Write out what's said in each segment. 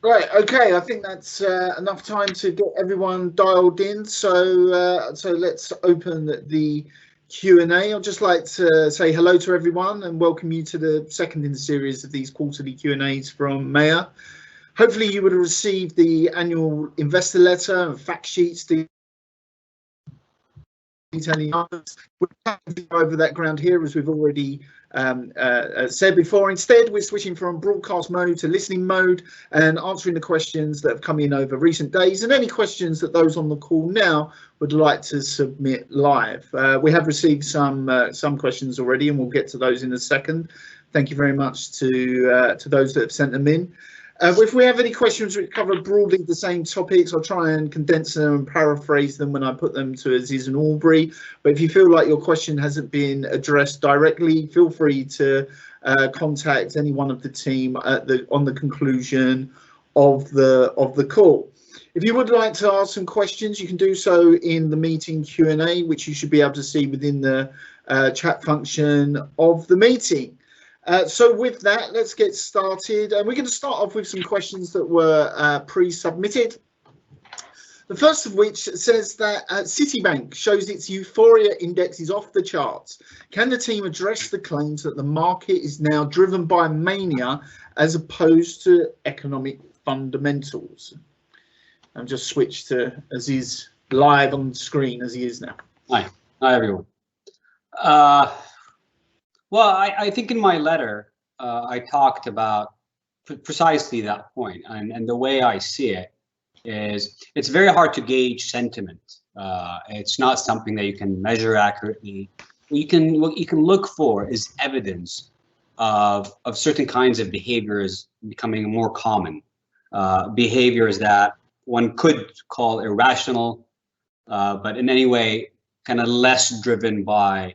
Right, okay, I think that's enough time to get everyone dialed in. So let's open the Q&A. I'd just like to say hello to everyone and welcome you to the second in the series of these quarterly Q&As from Maya. Hopefully you would have received the annual investor letter and fact sheets detailing others. We're going to go over that ground here, as we've already said before. Instead, we're switching from broadcast mode to listening mode and answering the questions that have come in over recent days and any questions that those on the call now would like to submit live. We have received some questions already, and we'll get to those in a second. Thank you very much to those that have sent them in. If we have any questions which cover broadly the same topics, I'll try and condense them and paraphrase them when I put them to Aziz and Aubrey. But if you feel like your question hasn't been addressed directly, feel free to contact any one of the team on the conclusion of the call. If you would like to ask some questions, you can do so in the meeting Q&A, which you should be able to see within the chat function of the meeting. So with that, let's get started. We're going to start off with some questions that were pre-submitted. The first of which says that Citibank shows its Euphoria index is off the charts. Can the team address the claims that the market is now driven by mania as opposed to economic fundamentals? I'll just switch to Aziz live on the screen as he is now. Hi everyone. Well, I think in my letter, I talked about precisely that point, and the way I see it is it's very hard to gauge sentiment. It's not something that you can measure accurately. What you can look for is evidence of certain kinds of behaviors becoming more common, behaviors that one could call irrational, but in any way kind of less driven by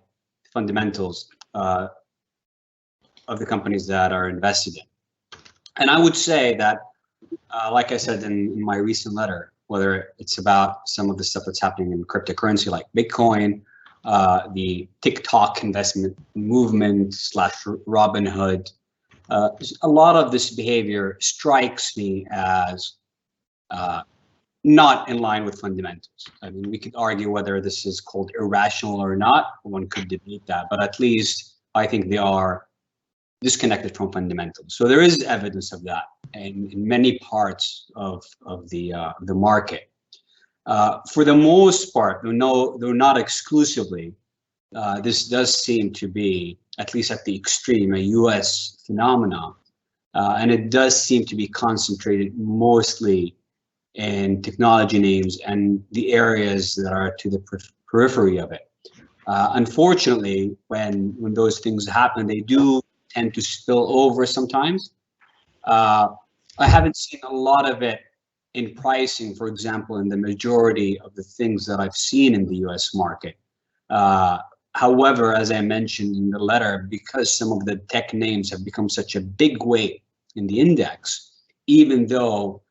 fundamentals of the companies that are invested in. And I would say that, like I said in my recent letter, whether it's about some of the stuff that's happening in cryptocurrency like Bitcoin, the TikTok investment movement / Robinhood, a lot of this behavior strikes me as not in line with fundamentals. I mean, we could argue whether this is called irrational or not. One could debate that, but at least I think they are disconnected from fundamentals. So there is evidence of that in many parts of the market. For the most part, though not exclusively, this does seem to be, at least at the extreme, a US phenomenon, and it does seem to be concentrated mostly in technology names and the areas that are to the periphery of it. Unfortunately, when those things happen, they do tend to spill over sometimes. I haven't seen a lot of it in pricing, for example, in the majority of the things that I've seen in the US market. However, as I mentioned in the letter, because some of the tech names have become such a big weight in the index, even though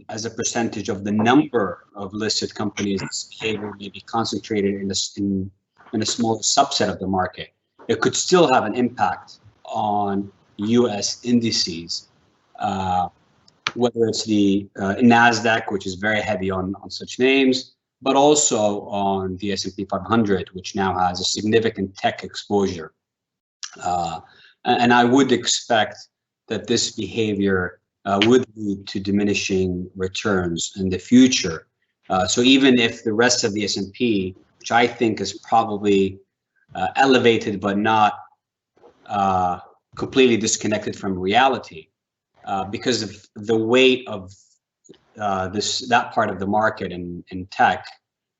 as a percentage of the number of listed companies, this behavior may be concentrated in a small subset of the market, it could still have an impact on US indices, whether it's the NASDAQ, which is very heavy on such names, but also on the S&P 500, which now has a significant tech exposure. And I would expect that this behavior would lead to diminishing returns in the future. So even if the rest of the S&P, which I think is probably elevated but not completely disconnected from reality, because of the weight of that part of the market in tech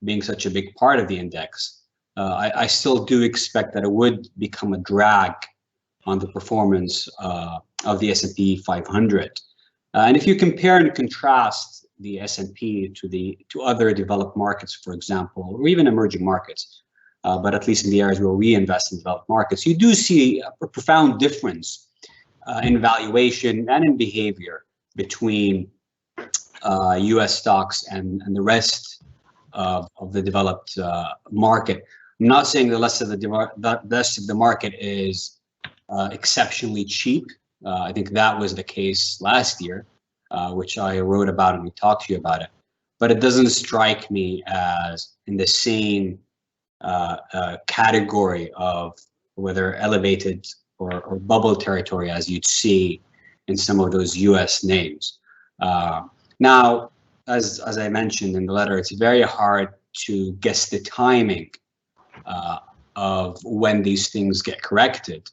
being such a big part of the index, I still do expect that it would become a drag on the performance of the S&P 500. And if you compare and contrast the S&P to other developed markets, for example, or even emerging markets, but at least in the areas where we invest in developed markets, you do see a profound difference in valuation and in behavior between US stocks and the rest of the developed market. I'm not saying the rest of the market is exceptionally cheap. I think that was the case last year. which I wrote about and we talked to you about it. But it doesn't strike me as in the same category of whether elevated or bubble territory as you'd see in some of those US names. Now, as I mentioned in the letter, it's very hard to guess the timing of when these things get corrected.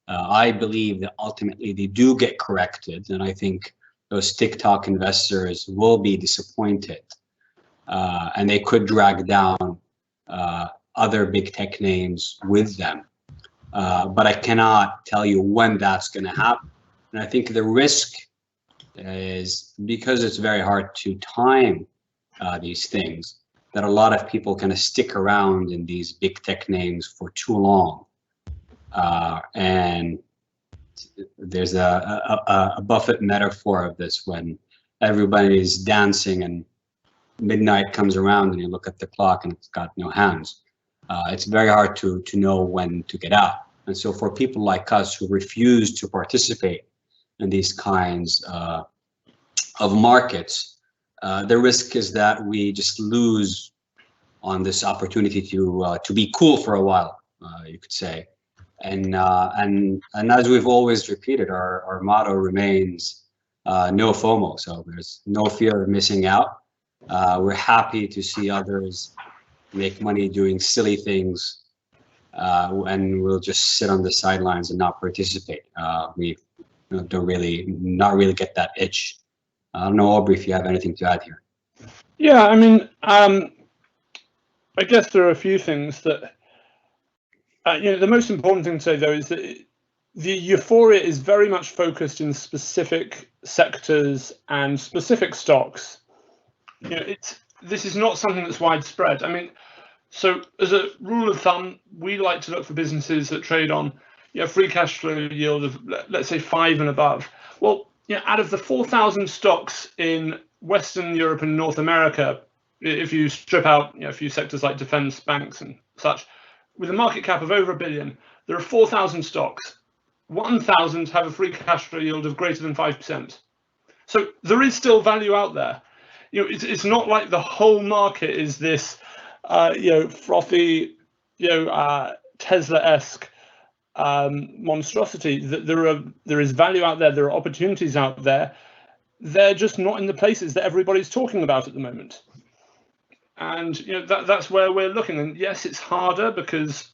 I believe that ultimately they do get corrected, and I think those TikTok investors will be disappointed, and they could drag down other big tech names with them. But I cannot tell you when that's going to happen. And I think the risk is, because it's very hard to time these things, that a lot of people kind of stick around in these big tech names for too long. And there's a Buffett metaphor of this, when everybody's dancing and midnight comes around and you look at the clock and it's got no hands. It's very hard to know when to get out. And so for people like us who refuse to participate in these kinds of markets, the risk is that we just lose on this opportunity to be cool for a while, you could say. And as we've always repeated, our motto remains no FOMO. So there's no fear of missing out. We're happy to see others make money doing silly things, and we'll just sit on the sidelines and not participate. We not really get that itch. I don't know, Aubrey, if you have anything to add here. Yeah, I mean, I guess there are a few things that, the most important thing to say, though, is that the euphoria is very much focused in specific sectors and specific stocks. This is not something that's widespread. I mean, so as a rule of thumb, we like to look for businesses that trade on free cash flow yield of, let's say, 5 and above. Well, out of the 4,000 stocks in Western Europe and North America, if you strip out a few sectors like defense, banks and such, with a market cap of over $1 billion, there are 4,000 stocks. 1,000 have a free cash flow yield of greater than 5%. So there is still value out there. It's not like the whole market is this, frothy, Tesla-esque monstrosity. There is value out there. There are opportunities out there. They're just not in the places that everybody's talking about at the moment. And that's where we're looking. And yes, it's harder because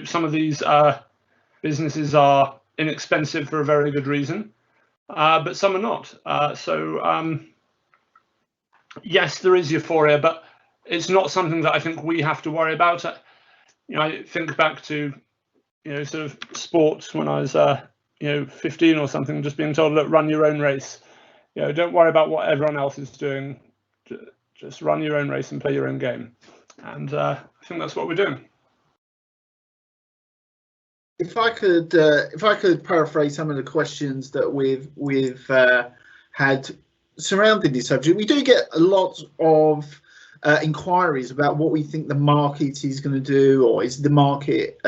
some of these businesses are inexpensive for a very good reason, but some are not. Yes, there is euphoria, but it's not something that I think we have to worry about. I think back to sort of sports when I was 15 or something, just being told, look, run your own race. Don't worry about what everyone else is doing. Just run your own race and play your own game. And I think that's what we're doing. If I could paraphrase some of the questions that we've had surrounding this subject, we do get a lot of inquiries about what we think the market is going to do, or is the market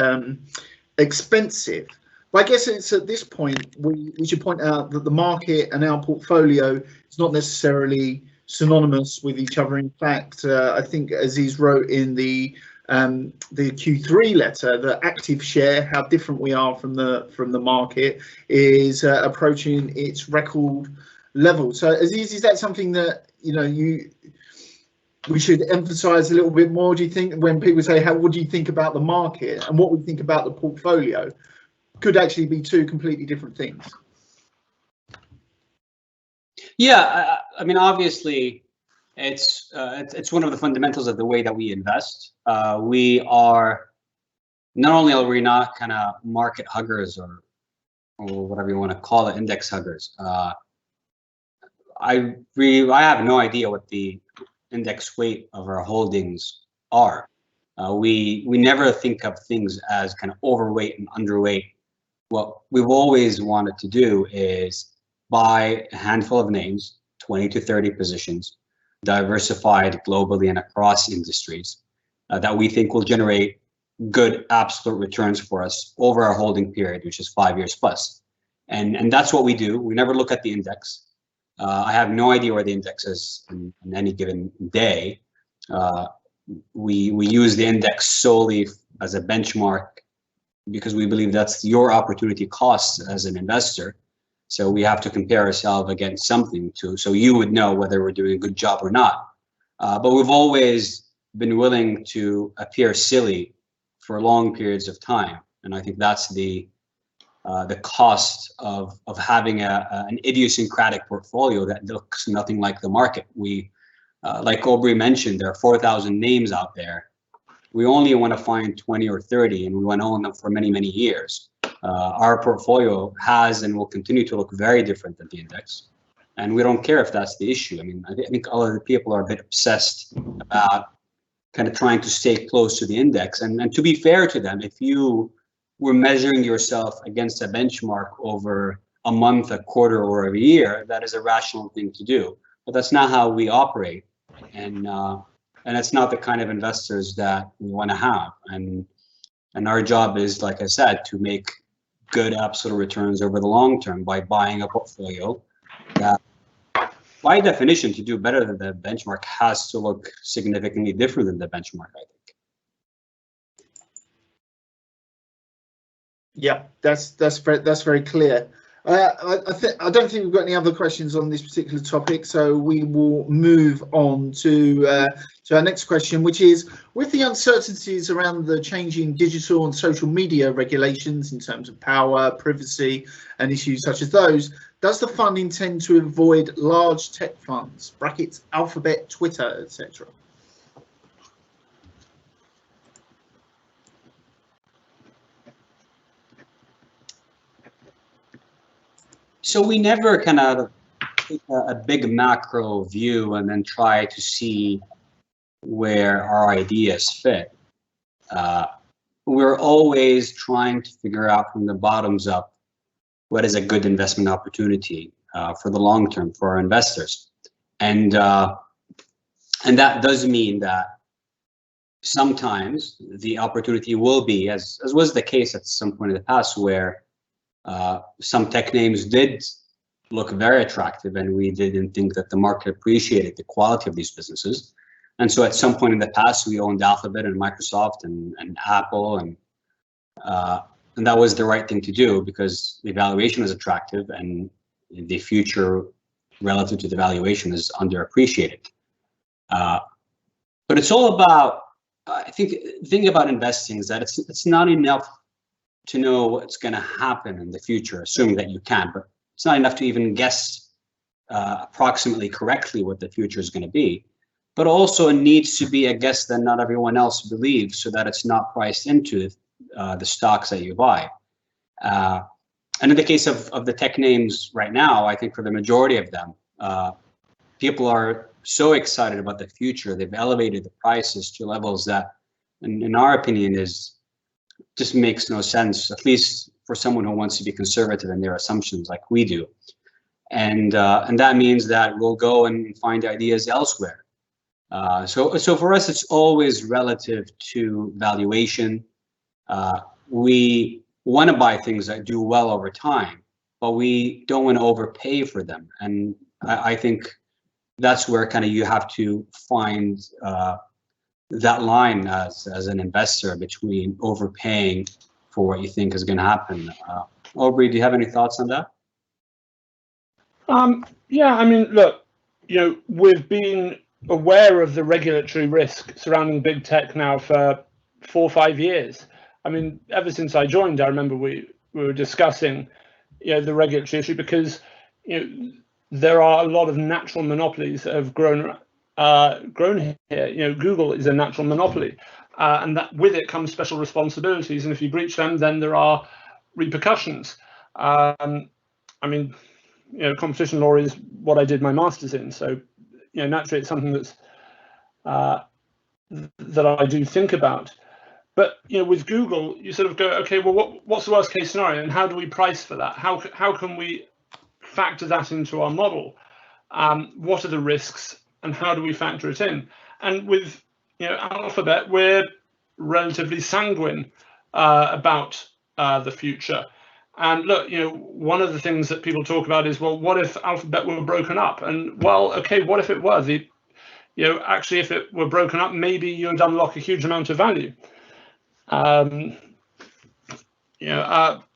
expensive. But I guess it's at this point we should point out that the market and our portfolio is not necessarily synonymous with each other. In fact, I think Aziz wrote in the Q3 letter that active share, how different we are from the market, is approaching its record level. So Aziz, is that something that we should emphasize a little bit more, do you think, when people say, what do you think about the market and what we think about the portfolio could actually be two completely different things? Yeah, I mean, obviously, it's one of the fundamentals of the way that we invest. We are not kind of market huggers or whatever you want to call it, index huggers. I have no idea what the index weight of our holdings are. We never think of things as kind of overweight and underweight. What we've always wanted to do is buy a handful of names, 20 to 30 positions, diversified globally and across industries, that we think will generate good absolute returns for us over our holding period, which is 5 years plus. And that's what we do. We never look at the index. I have no idea where the index is on any given day. We use the index solely as a benchmark because we believe that's your opportunity cost as an investor. So we have to compare ourselves against something so you would know whether we're doing a good job or not. But we've always been willing to appear silly for long periods of time, and I think that's the cost of having an idiosyncratic portfolio that looks nothing like the market. We, like Aubrey mentioned, there are 4,000 names out there. We only want to find 20 or 30, and we want to own them for many, many years. Our portfolio has and will continue to look very different than the index, and we don't care if that's the issue. I mean, I think all of the people are a bit obsessed about kind of trying to stay close to the index. And to be fair to them, if you were measuring yourself against a benchmark over a month, a quarter, or a year, that is a rational thing to do. But that's not how we operate, and it's not the kind of investors that we want to have. And our job is, like I said, to make good absolute returns over the long term by buying a portfolio that, by definition, to do better than the benchmark has to look significantly different than the benchmark, I think. Yeah, that's very clear. I don't think we've got any other questions on this particular topic, so we will move on to our next question, which is, with the uncertainties around the changing digital and social media regulations in terms of power, privacy, and issues such as those, does the fund intend to avoid large tech funds, brackets Alphabet, Twitter, etc.? So we never kind of take a big macro view and then try to see where our ideas fit. We're always trying to figure out from the bottoms up what is a good investment opportunity for the long term for our investors, and that does mean that sometimes the opportunity will be, as was the case at some point in the past, where some tech names did look very attractive and we didn't think that the market appreciated the quality of these businesses. And so at some point in the past, we owned Alphabet and Microsoft and Apple, and that was the right thing to do because the valuation is attractive and the future relative to the valuation is underappreciated. But it's all about, I think, the thing about investing is that it's not enough to know what's going to happen in the future, assuming that you can, but it's not enough to even guess approximately correctly what the future is going to be. But also it needs to be a guess that not everyone else believes, so that it's not priced into the stocks that you buy. And in the case of the tech names right now, I think for the majority of them, people are so excited about the future. They've elevated the prices to levels that, in our opinion, just makes no sense, at least for someone who wants to be conservative in their assumptions like we do. And that means that we'll go and find ideas elsewhere. So for us, it's always relative to valuation. We want to buy things that do well over time, but we don't want to overpay for them. And I think that's where kind of you have to find that line as an investor between overpaying for what you think is going to happen. Aubrey, do you have any thoughts on that? Yeah, I mean, look, we've been aware of the regulatory risk surrounding big tech now for 4 or 5 years. I mean, ever since I joined, I remember we were discussing, the regulatory issue because, there are a lot of natural monopolies that have grown here. Google is a natural monopoly, and that with it comes special responsibilities. And if you breach them, then there are repercussions. I mean, competition law is what I did my master's in, so naturally it's something that's that I do think about. But with Google, you sort of go, okay, well, what's the worst case scenario, and how do we price for that? How can we factor that into our model? What are the risks, and how do we factor it in? And with Alphabet, we're relatively sanguine about the future, And look, one of the things that people talk about is, well, what if Alphabet were broken up? And well, okay, what if it were? Actually, if it were broken up, maybe you'd unlock a huge amount of value.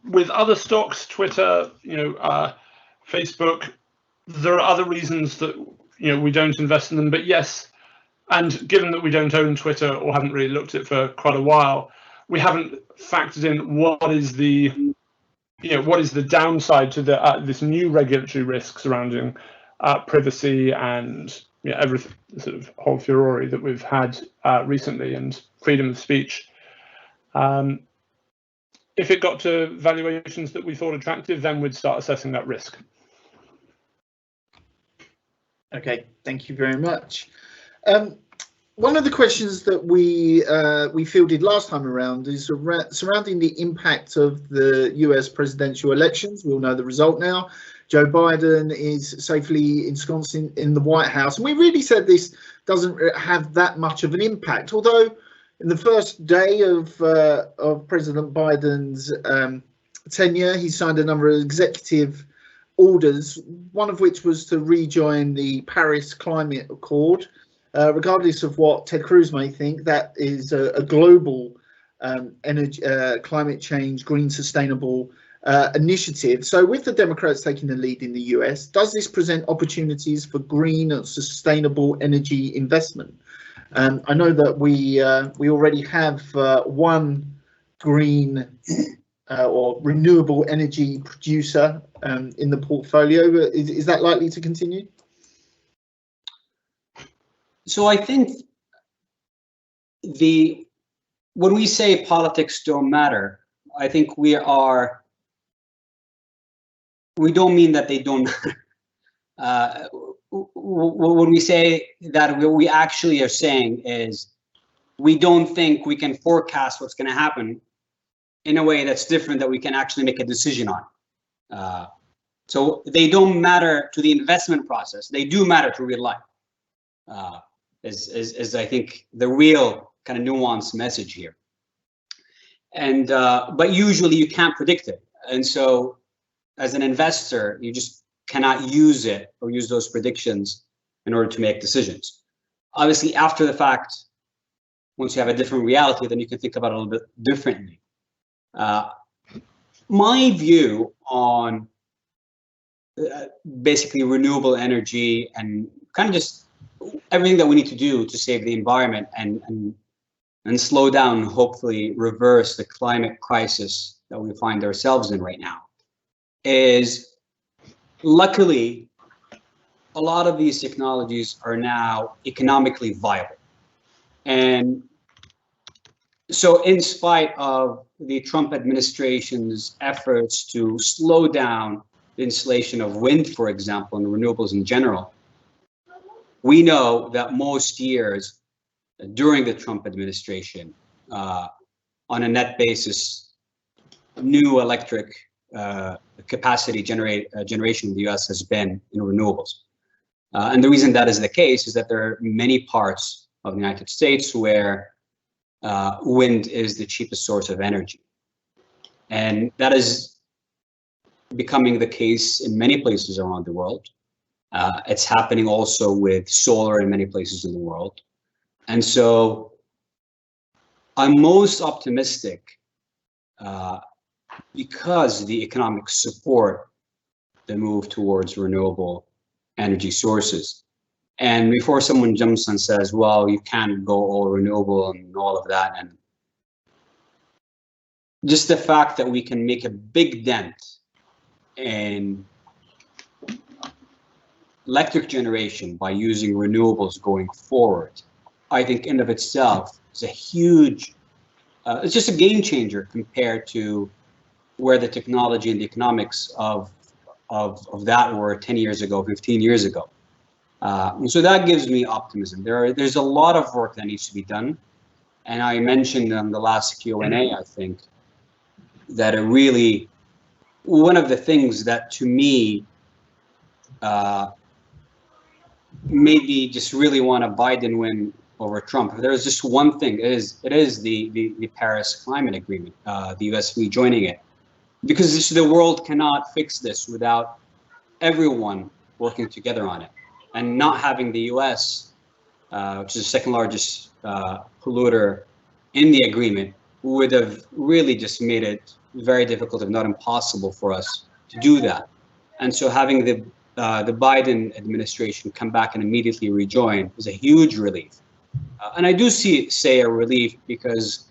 With other stocks, Twitter, Facebook, there are other reasons that we don't invest in them. But yes, and given that we don't own Twitter or haven't really looked at it for quite a while, we haven't factored in what is the downside to this new regulatory risk surrounding privacy and everything, sort of whole furore that we've had recently, and freedom of speech. If it got to valuations that we thought attractive, then we'd start assessing that risk. Okay, thank you very much. One of the questions that we fielded last time around is surrounding the impact of the US presidential elections. We all know the result now. Joe Biden is safely ensconced in the White House, and we really said this doesn't have that much of an impact, although in the first day of President Biden's tenure, he signed a number of executive orders, one of which was to rejoin the Paris Climate Accord. Regardless of what Ted Cruz may think, that is a global energy, climate change, green, sustainable initiative. So with the Democrats taking the lead in the US, does this present opportunities for green and sustainable energy investment? I know that we already have one green or renewable energy producer in the portfolio. Is that likely to continue? So I think when we say politics don't matter, I think we don't mean that they don't matter. When we say that, what we actually are saying is we don't think we can forecast what's going to happen in a way that's different that we can actually make a decision on. So they don't matter to the investment process. They do matter to real life. Is I think the real kind of nuanced message here. And but usually you can't predict it, and so as an investor, you just cannot use it or use those predictions in order to make decisions. Obviously, after the fact, once you have a different reality, then you can think about it a little bit differently. My view on basically renewable energy and kind of just everything that we need to do to save the environment and slow down, hopefully reverse the climate crisis that we find ourselves in right now, is luckily a lot of these technologies are now economically viable. And so in spite of the Trump administration's efforts to slow down the installation of wind, for example, and renewables in general, we know that most years during the Trump administration, on a net basis, new electric capacity generation in the US has been in renewables. And the reason that is the case is that there are many parts of the United States where wind is the cheapest source of energy. And that is becoming the case in many places around the world. It's happening also with solar in many places in the world. And so I'm most optimistic because the economic support the move towards renewable energy sources. And before someone jumps and says, well, you can't go all renewable and all of that, and just the fact that we can make a big dent in electric generation by using renewables going forward, I think in of itself is a huge, it's just a game changer compared to where the technology and the economics of that were 10 years ago, 15 years ago. And so that gives me optimism. There's a lot of work that needs to be done. And I mentioned on the last Q&A, I think, that it really, one of the things that to me made me just really want a Biden win over Trump. There's just one thing, it is the Paris Climate Agreement, the US rejoining it. because the world cannot fix this without everyone working together on it, and not having the U.S., which is the second largest polluter in the agreement, would have really just made it very difficult, if not impossible, for us to do that. And so having the Biden administration come back and immediately rejoin is a huge relief. And I do say a relief because,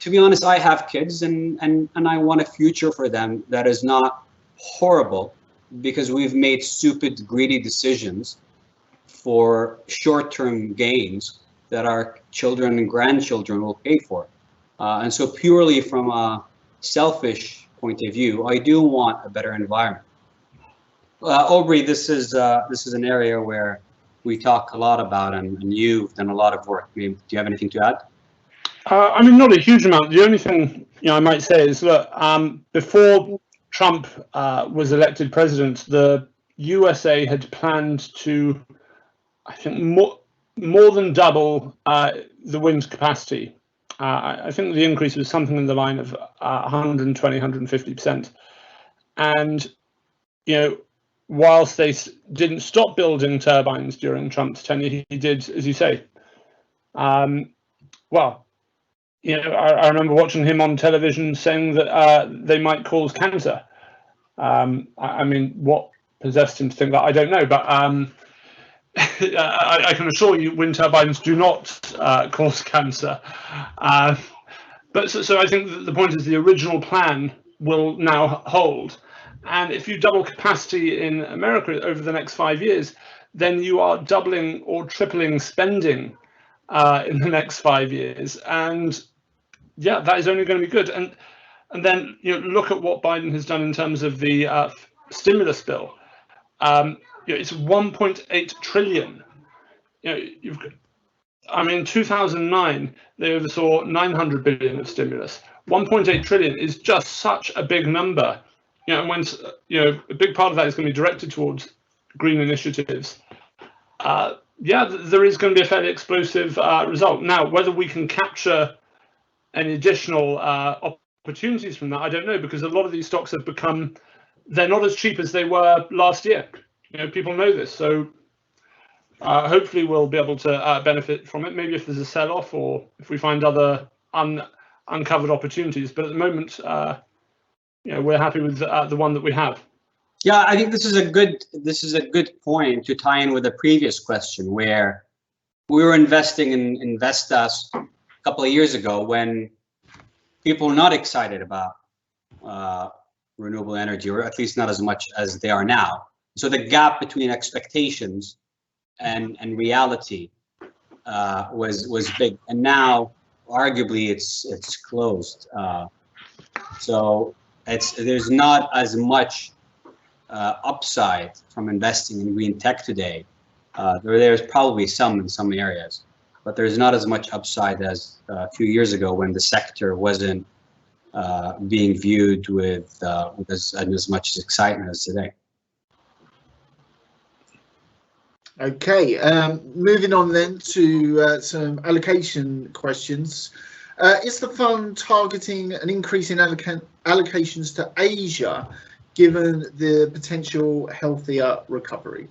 to be honest, I have kids and I want a future for them that is not horrible because we've made stupid, greedy decisions for short-term gains that our children and grandchildren will pay for. And so purely from a selfish point of view, I do want a better environment. Aubrey, this is an area where we talk a lot about, and you've done a lot of work. Do you have anything to add? I mean, not a huge amount. The only thing I might say is, look, before Trump was elected president, the USA had planned to, I think, more than double the wind capacity. I think the increase was something in the line of 120, 150%. And, whilst they didn't stop building turbines during Trump's tenure, he did, as you say. Well, I remember watching him on television saying that they might cause cancer. I mean, what possessed him to think that, I don't know, but I can assure you wind turbines do not cause cancer. But so I think that the point is the original plan will now hold. And if you double capacity in America over the next 5 years, then you are doubling or tripling spending in the next 5 years. And yeah, that is only going to be good. And then look at what Biden has done in terms of the stimulus bill. It's 1.8 trillion. In 2009 they oversaw 900 billion of stimulus. 1.8 trillion is just such a big number. And when a big part of that is going to be directed towards green initiatives, there is going to be a fairly explosive result. Now, whether we can capture any additional opportunities from that, I don't know, because a lot of these stocks have become, they're not as cheap as they were last year. People know this, so hopefully we'll be able to benefit from it. Maybe if there's a sell-off or if we find other uncovered opportunities. But at the moment, we're happy with the one that we have. Yeah, I think this is a good point to tie in with the previous question, where we were investing in Vestas a couple of years ago when people were not excited about renewable energy, or at least not as much as they are now. So the gap between expectations and reality was big, and now arguably it's closed. So there's not as much upside from investing in green tech today. There's probably some in some areas, but there's not as much upside as a few years ago when the sector wasn't being viewed with as much excitement as today. Okay, moving on then to some allocation questions. Is the fund targeting an increase in allocations to Asia, given the potential healthier recovery?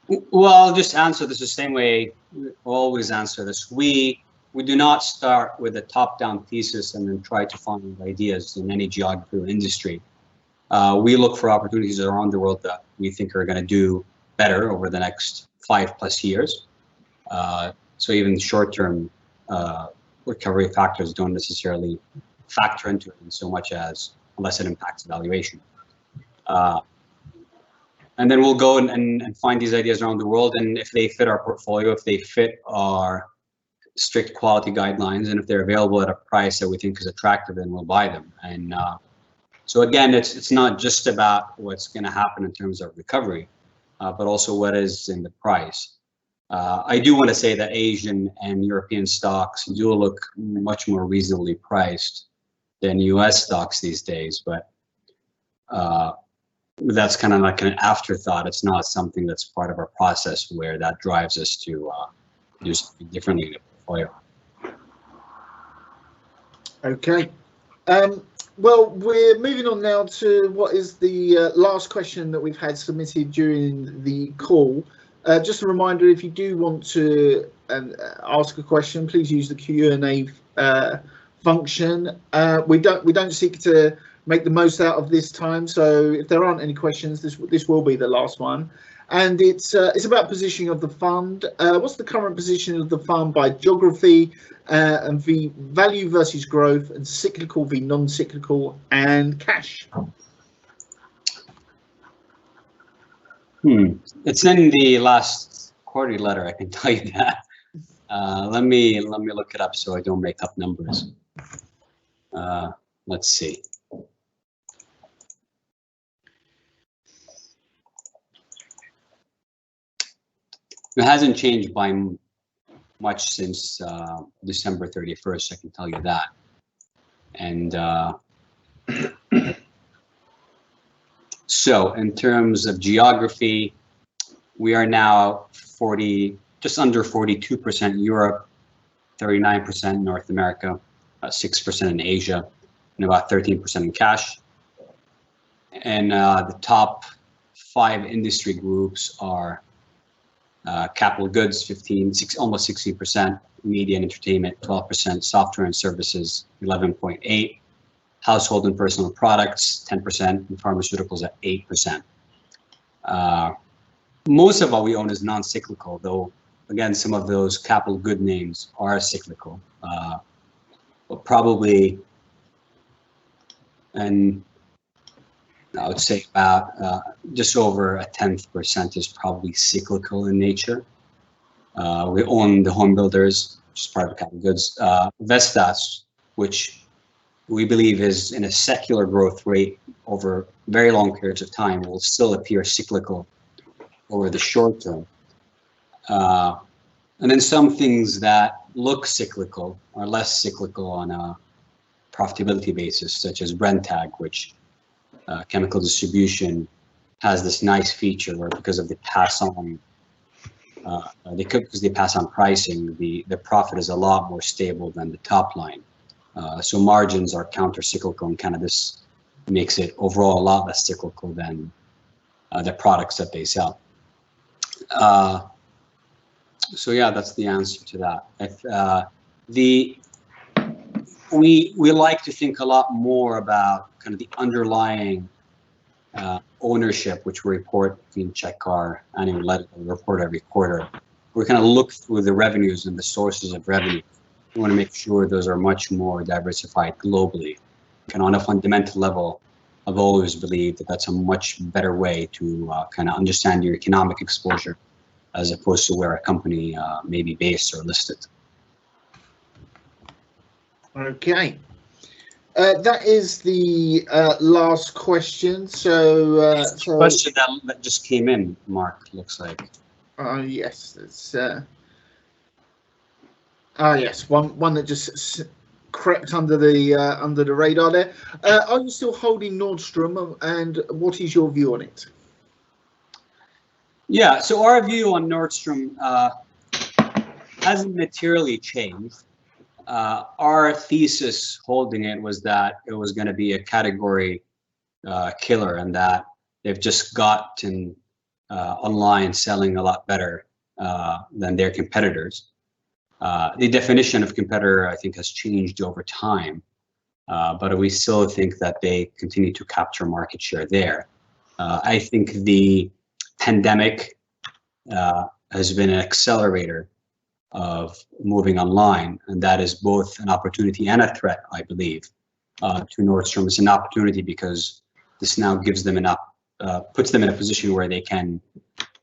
Well, I'll just answer this the same way we always answer this. We do not start with a top-down thesis and then try to find ideas in any geography or industry. We look for opportunities around the world that we think are going to do better over the next 5+ years. So even short-term recovery factors don't necessarily factor into it in so much as unless it impacts valuation. And then we'll go and find these ideas around the world, and if they fit our portfolio, if they fit our strict quality guidelines, and if they're available at a price that we think is attractive, then we'll buy them. And so again, it's not just about what's going to happen in terms of recovery, but also what is in the price. I do want to say that Asian and European stocks do look much more reasonably priced than US stocks these days, but that's kind of like an afterthought. It's not something that's part of our process where that drives us to do something differently in the portfolio. Okay. Well, we're moving on now to what is the last question that we've had submitted during the call. Just a reminder, if you do want to ask a question, please use the Q&A function. We don't seek to make the most out of this time, so if there aren't any questions, this will be the last one. And it's about positioning of the fund. What's the current position of the fund by geography, and the value versus growth, and cyclical v non-cyclical, and cash? It's in the last quarterly letter, I can tell you that. Let me look it up so I don't make up numbers. Let's see. It hasn't changed by much since December 31st, I can tell you that. And so in terms of geography, we are now just under 42% Europe, 39% North America, 6% in Asia, and about 13% in cash. And the top 5 industry groups are capital goods, almost 16%, media and entertainment, 12%, software and services, 11.8%, household and personal products, 10%, and pharmaceuticals at 8%. Most of what we own is non-cyclical, though, again, some of those capital good names are cyclical. But probably, and I would say about just over 0.1% is probably cyclical in nature. We own the home builders, which is part of capital goods. Vestas, which we believe is in a secular growth rate over very long periods of time, will still appear cyclical over the short term. And then some things that look cyclical are less cyclical on a profitability basis, such as Brenntag, which chemical distribution has this nice feature where, because of the pass on, because they pass on pricing, the profit is a lot more stable than the top line. So margins are counter-cyclical, and kind of this makes it overall a lot less cyclical than the products that they sell. So yeah, that's the answer to that. We like to think a lot more about kind of the underlying ownership, which we report in check our annual letter, report every quarter. We kind of look through the revenues and the sources of revenue. We want to make sure those are much more diversified globally. And on a fundamental level, I've always believed that that's a much better way to kind of understand your economic exposure, as opposed to where a company may be based or listed. Okay. That is the last question. So, question that just came in, Mark, looks like. Yes, it's yes, one that just crept under the radar there. Are you still holding Nordstrom, and what is your view on it? Yeah, so our view on Nordstrom hasn't materially changed. Our thesis holding it was that it was going to be a category killer, and that they've just gotten online selling a lot better than their competitors. The definition of competitor, I think, has changed over time, but we still think that they continue to capture market share there. I think the pandemic has been an accelerator of moving online, and that is both an opportunity and a threat, I believe, to Nordstrom. It's an opportunity because this now gives them puts them in a position where they can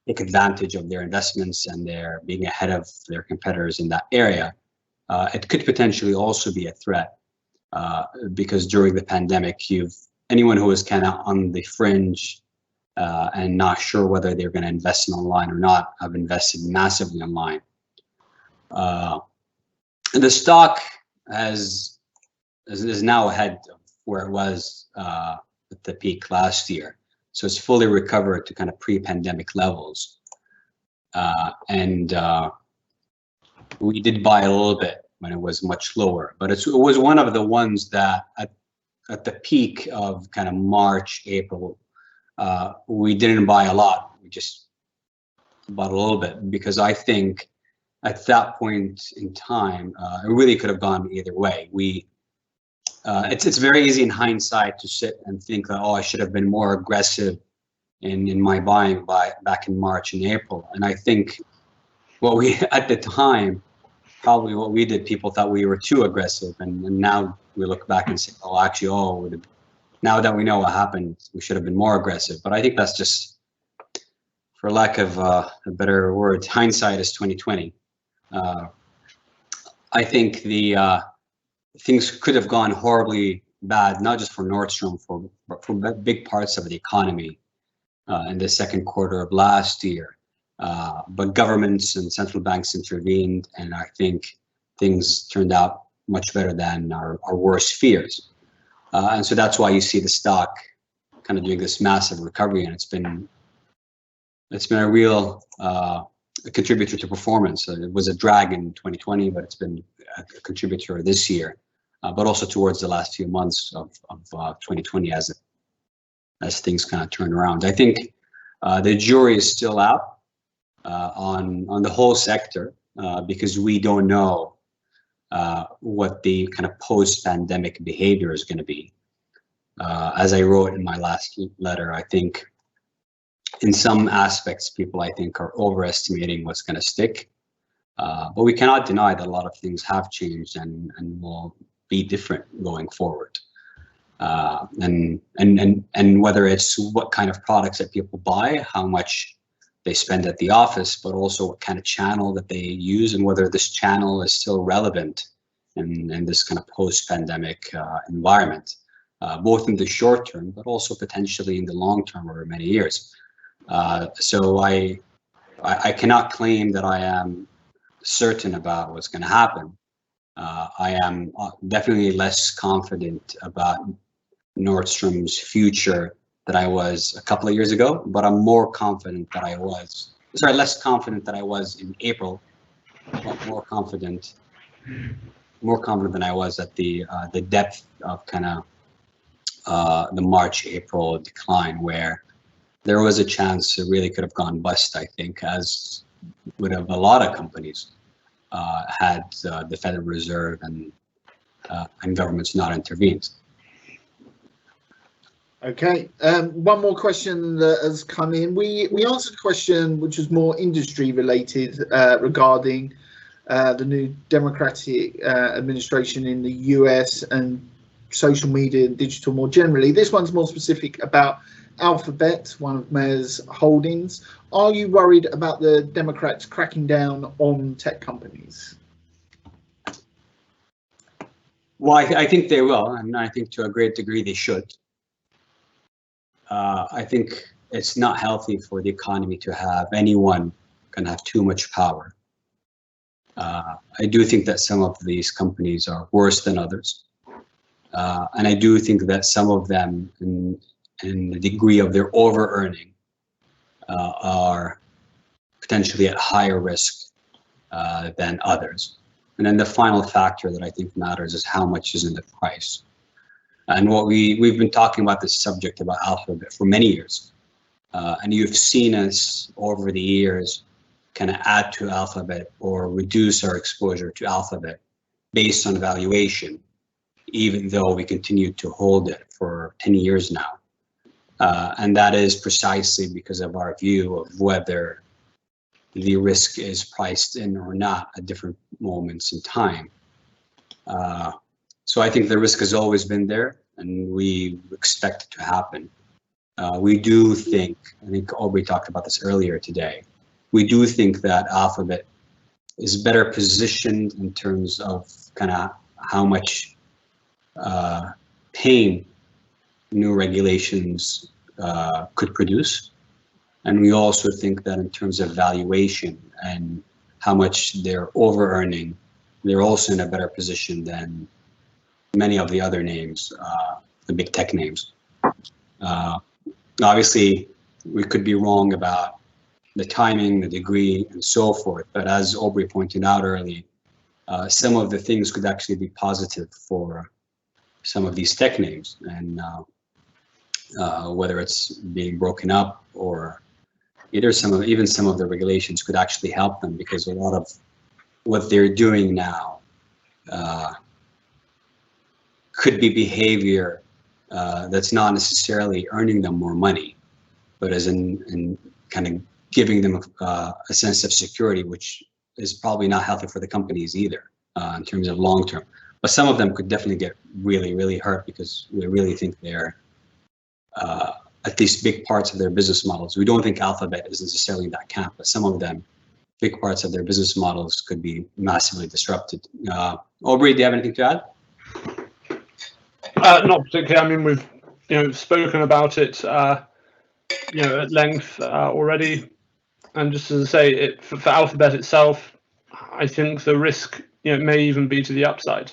take advantage of their investments and their being ahead of their competitors in that area. It could potentially also be a threat because during the pandemic, anyone who was kind of on the fringe and not sure whether they're going to invest in online or not have invested massively online. The stock is now ahead of where it was at the peak last year. So it's fully recovered to kind of pre-pandemic levels. And we did buy a little bit when it was much lower, but it was one of the ones that at the peak of kind of March, April, we didn't buy a lot. We just bought a little bit because I think at that point in time, it really could have gone either way. It's very easy in hindsight to sit and think that, oh, I should have been more aggressive in my buying back in March and April. And I think at the time, probably what we did, people thought we were too aggressive, and now we look back and say, oh, actually, now that we know what happened, we should have been more aggressive. But I think that's just, for lack of a better word, hindsight is 2020. I think the things could have gone horribly bad, not just for Nordstrom, but for big parts of the economy in the second quarter of last year. But governments and central banks intervened, and I think things turned out much better than our worst fears. And so that's why you see the stock kind of doing this massive recovery, and it's been a real contributor to performance. It was a drag in 2020, but it's been a contributor this year, but also towards the last few months of 2020 as things kind of turn around. I think the jury is still out on the whole sector because we don't know what the kind of post-pandemic behavior is going to be. As I wrote in my last letter, I think in some aspects, people I think are overestimating what's going to stick. But we cannot deny that a lot of things have changed and will be different going forward. And whether it's what kind of products that people buy, how much they spend at the office, but also what kind of channel that they use, and whether this channel is still relevant in this kind of post-pandemic environment, both in the short term, but also potentially in the long term over many years. So I cannot claim that I am certain about what's going to happen. I am definitely less confident about Nordstrom's future than I was a couple of years ago, but I'm more confident that I was, less confident than I was in April, but more confident than I was at the depth of kind of the March, April decline, where there was a chance it really could have gone bust, I think, as would have a lot of companies had the Federal Reserve and governments not intervened. Okay, one more question that has come in. We answered a question which was more industry related regarding the new Democratic administration in the US and social media and digital more generally. This one's more specific about Alphabet, one of Mayer's holdings. Are you worried about the Democrats cracking down on tech companies? Well, I think they will, and I think to a great degree they should. I think it's not healthy for the economy to have anyone can have too much power. I do think that some of these companies are worse than others. And I do think that some of them, in the degree of their over-earning, are potentially at higher risk than others. And then the final factor that I think matters is how much is in the price. And what we've been talking about this subject about Alphabet for many years. And you've seen us over the years kind of add to Alphabet or reduce our exposure to Alphabet based on valuation, even though we continued to hold it for 10 years now. And that is precisely because of our view of whether the risk is priced in or not at different moments in time. So I think the risk has always been there, and we expect it to happen. We do think, I think Aubrey talked about this earlier today, we do think that Alphabet is better positioned in terms of kind of how much pain new regulations could produce. And we also think that in terms of valuation and how much they're over-earning, they're also in a better position than many of the other names, the big tech names. Obviously, we could be wrong about the timing, the degree, and so forth. But as Aubrey pointed out earlier, some of the things could actually be positive for some of these tech names, and whether it's being broken up or even some of the regulations could actually help them, because a lot of what they're doing now could be behavior that's not necessarily earning them more money, but as in kind of giving them a sense of security, which is probably not healthy for the companies either in terms of long term. But some of them could definitely get really, really hurt, because we really think they're at least big parts of their business models. We don't think Alphabet is necessarily that camp, but some of them, big parts of their business models could be massively disrupted. Aubrey, do you have anything to add? Not particularly. I mean, we've spoken about it at length already, and just as I say, for Alphabet itself, I think the risk may even be to the upside.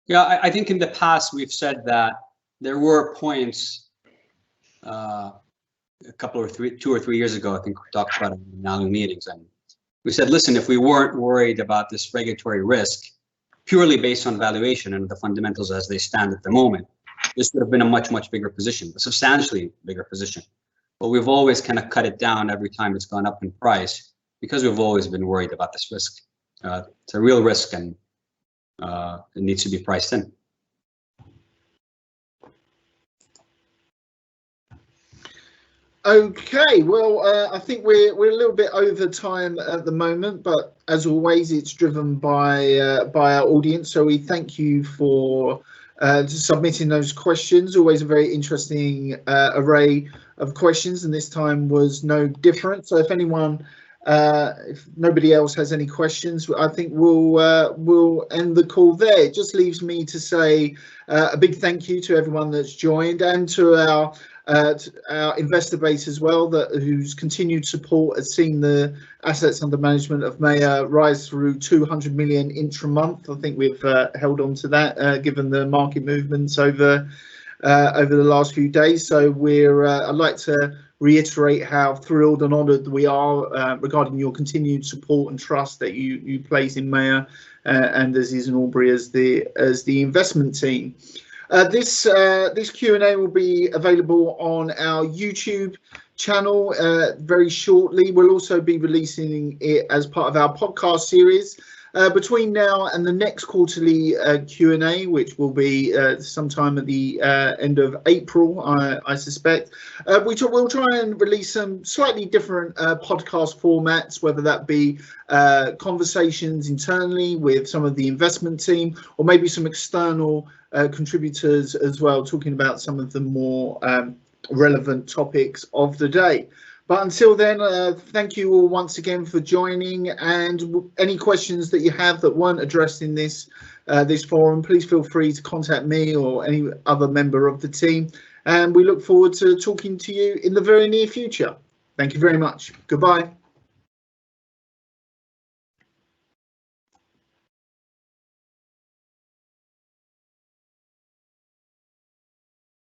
Yeah, I think in the past we've said that there were points a couple or 2 or 3 years ago. I think we talked about it in annual meetings, and we said, listen, if we weren't worried about this regulatory risk purely based on valuation and the fundamentals as they stand at the moment, this would have been a much, much bigger position, a substantially bigger position. But we've always kind of cut it down every time it's gone up in price, because we've always been worried about this risk. It's a real risk, and it needs to be priced in. Okay, well, I think we're a little bit over time at the moment, but as always, it's driven by our audience. So we thank you for submitting those questions. Always a very interesting array of questions, and this time was no different. So if anyone, if nobody else has any questions, I think we'll end the call there. It just leaves me to say a big thank you to everyone that's joined, and to our investor base as well, whose continued support has seen the assets under management of Maya rise through 200 million intra-month. I think we've held on to that given the market movements over the last few days. So I'd like to reiterate how thrilled and honoured we are regarding your continued support and trust that you place in Maya and Aziz and Aubrey as the investment team. This Q&A will be available on our YouTube channel very shortly. We'll also be releasing it as part of our podcast series between now and the next quarterly Q&A, which will be sometime at the end of April, I suspect. We'll try and release some slightly different podcast formats, whether that be conversations internally with some of the investment team, or maybe some external contributors as well, talking about some of the more relevant topics of the day. But until then, thank you all once again for joining, and any questions that you have that weren't addressed in this forum, please feel free to contact me or any other member of the team, and we look forward to talking to you in the very near future. Thank you very much. Goodbye.